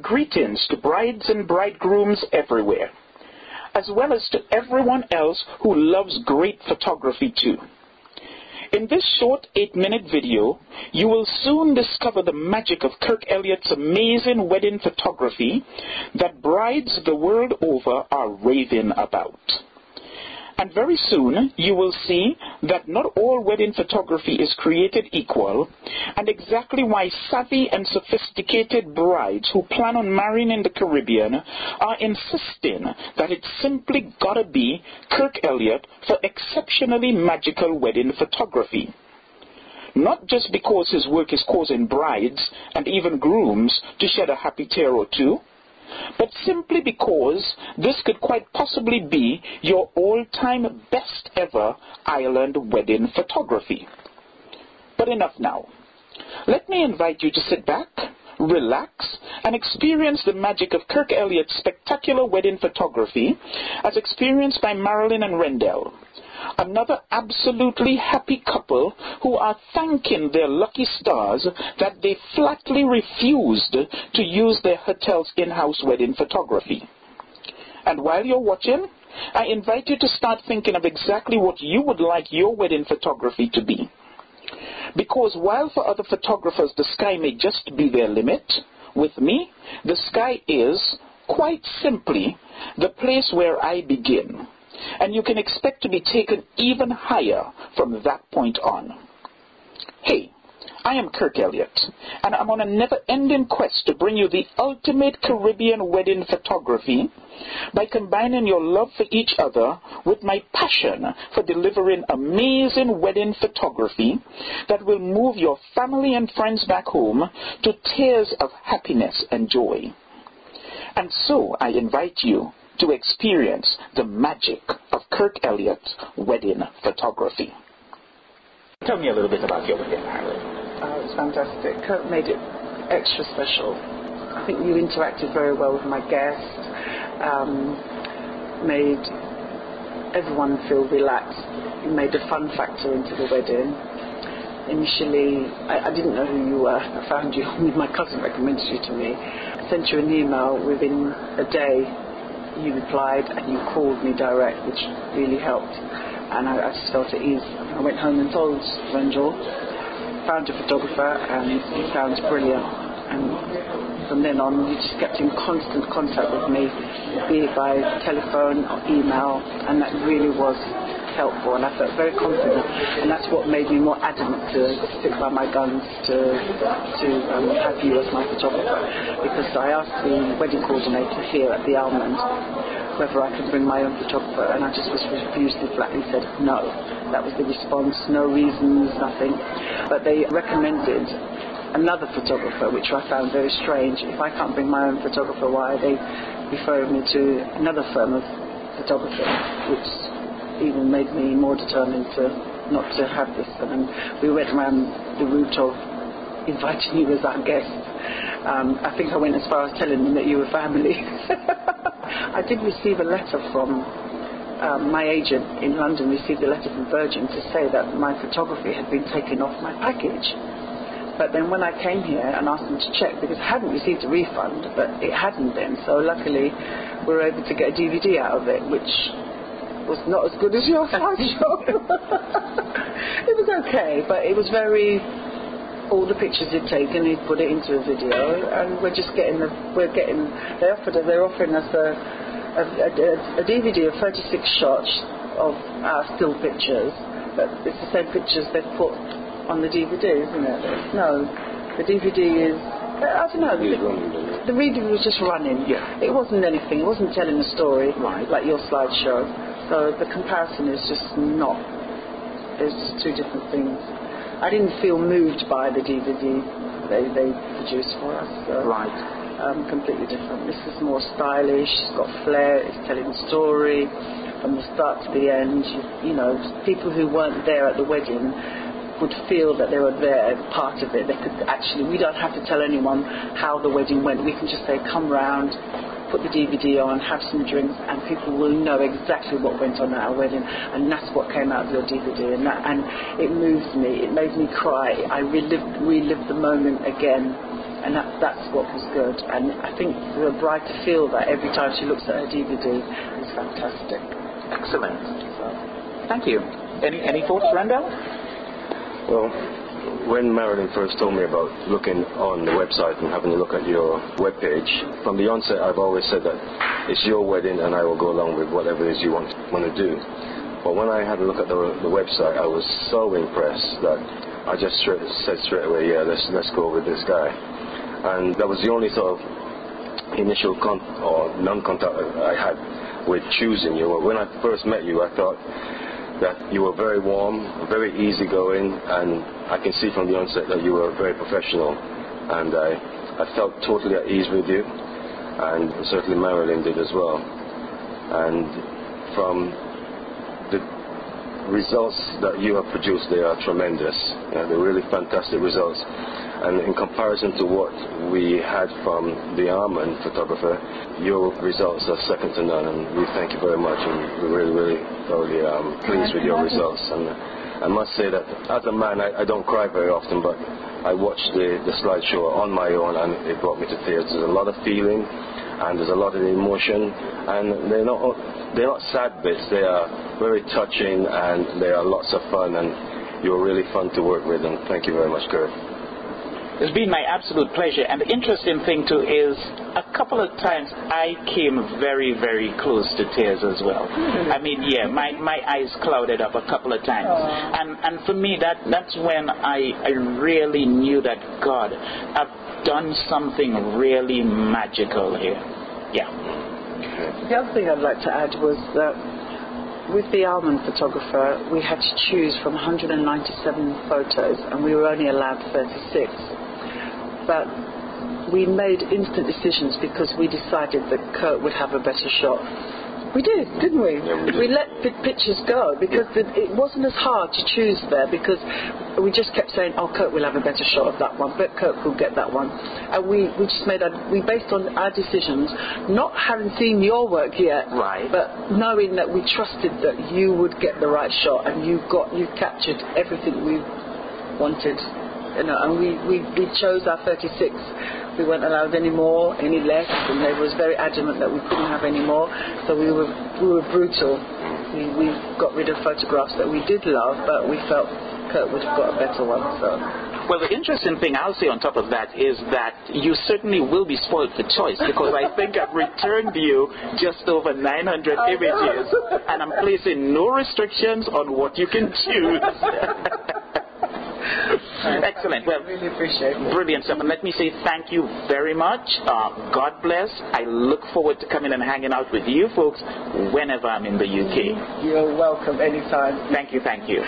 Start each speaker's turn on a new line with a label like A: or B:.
A: greetings to brides and bridegrooms everywhere, as well as to everyone else who loves great photography too. In this short 8-minute video, you will soon discover the magic of Kirk Elliott's amazing wedding photography that brides the world over are raving about. And very soon, you will see that not all wedding photography is created equal, and exactly why savvy and sophisticated brides who plan on marrying in the Caribbean are insisting that it's simply gotta be Kirk Elliott for exceptionally magical wedding photography. Not just because his work is causing brides and even grooms to shed a happy tear or two, but simply because this could quite possibly be your all-time best ever island wedding photography. But enough now. Let me invite you to sit back, relax, and experience the magic of Kirk Elliott's spectacular wedding photography as experienced by Marilyn and Rendell, another absolutely happy couple who are thanking their lucky stars that they flatly refused to use their hotel's in-house wedding photography. And while you're watching, I invite you to start thinking of exactly what you would like your wedding photography to be. Because while for other photographers the sky may just be their limit, with me, the sky is, quite simply, the place where I begin. And you can expect to be taken even higher from that point on. Hey, I am Kirk Elliott, and I'm on a never-ending quest to bring you the ultimate Caribbean wedding photography by combining your love for each other with my passion for delivering amazing wedding photography that will move your family and friends back home to tears of happiness and joy. And so I invite you to experience the magic of Kirk Elliott's wedding photography. Tell me a little bit about your wedding, Marilyn.
B: It's fantastic. Kirk made it extra special. I think you interacted very well with my guests, made everyone feel relaxed. You made a fun factor into the wedding. Initially, I didn't know who you were. I found you, my cousin recommended you to me. I sent you an email within a day. You replied and you called me direct, which really helped, and I just felt at ease. I went home and told Rendell, found a photographer, and he sounds brilliant, and from then on you just kept in constant contact with me, be it by telephone or email, and that really was helpful, and I felt very confident, and that's what made me more adamant to stick by my guns to have you as my photographer, because I asked the wedding coordinator here at the Almond whether I could bring my own photographer, and I just was refused and flatly said no. That was the response, no reasons, nothing, but they recommended another photographer, which I found very strange. If I can't bring my own photographer, why are they referring me to another firm of photography, which even made me more determined not to have this. And we went around the route of inviting you as our guest. I think I went as far as telling them that you were family. I did receive a letter from my agent in London, received a letter from Virgin to say that my photography had been taken off my package. But then when I came here and asked them to check, because I hadn't received a refund, but it hadn't been, so luckily we were able to get a DVD out of it, which was not as good as your slideshow. It was okay, but it was all the pictures he'd taken, he'd put it into a video, and they're offering us a DVD of 36 shots of our still pictures, but it's the same pictures they've put on the DVD, isn't it? No, the DVD is, I don't know, the video was just running.
A: Yeah.
B: It wasn't anything, it wasn't telling a story like your slideshow. So the comparison is just not, there's just two different things. I didn't feel moved by the DVD they produced for us. So, completely different. This is more stylish, it's got flair, it's telling a story from the start to the end. You know, people who weren't there at the wedding would feel that they were there, part of it. They could actually, we don't have to tell anyone how the wedding went. We can just say, come round, put the DVD on, have some drinks, and people will know exactly what went on at our wedding, and that's what came out of your DVD, and it moved me, it made me cry. I relived the moment again, And that's what was good. And I think for a bride to feel that every time she looks at her DVD is fantastic.
A: Excellent. Thank you. Any thoughts, Randall?
C: Well, when Marilyn first told me about looking on the website and having a look at your webpage, from the onset I've always said that it's your wedding and I will go along with whatever it is you want to do. But when I had a look at the website, I was so impressed that I just said straight away, yeah, let's go with this guy. And that was the only sort of initial non-contact I had with choosing you. When I first met you, I thought that you were very warm, very easygoing, and I can see from the onset that you were very professional. And I felt totally at ease with you, and certainly Marilyn did as well. And from the results that you have produced, they are tremendous. They're really fantastic results. And in comparison to what we had from the Armand photographer, your results are second to none, and we thank you very much, and we're really thoroughly pleased with your results. And I must say that as a man, I don't cry very often, but I watched the slideshow on my own, and it brought me to tears. There's a lot of feeling, and there's a lot of emotion, and they're not sad bits. They are very touching, and they are lots of fun, and you're really fun to work with, and thank you very much, Kurt.
A: It's been my absolute pleasure. And the interesting thing too is a couple of times I came very, very close to tears as well. I mean, yeah, my eyes clouded up a couple of times. And for me, that's when I really knew that God have done something really magical here. Yeah.
B: The other thing I'd like to add was that with the Almond photographer, we had to choose from 197 photos, and we were only allowed 36. But we made instant decisions because we decided that Kurt would have a better shot. We did, didn't we?
C: Yeah, we did.
B: We let the pictures go because it wasn't as hard to choose there, because we just kept saying, oh, Kurt will have a better shot of that one, but Kurt will get that one. And we just we based on our decisions, not having seen your work yet,
A: right,
B: but knowing that we trusted that you would get the right shot, and you captured everything we wanted. And we chose our 36. We weren't allowed any more, any less, and they was very adamant that we couldn't have any more. So we were brutal. We got rid of photographs that we did love, but we felt Kurt would have got a better one. So.
A: Well, the interesting thing I'll say on top of that is that you certainly will be spoiled for choice, because I think I've returned you just over 900 images, and I'm placing no restrictions on what you can choose. Excellent. Well,
B: really appreciate it.
A: Brilliant stuff. And let me say thank you very much. God bless. I look forward to coming and hanging out with you folks whenever I'm in the UK.
B: You're welcome anytime.
A: Thank you.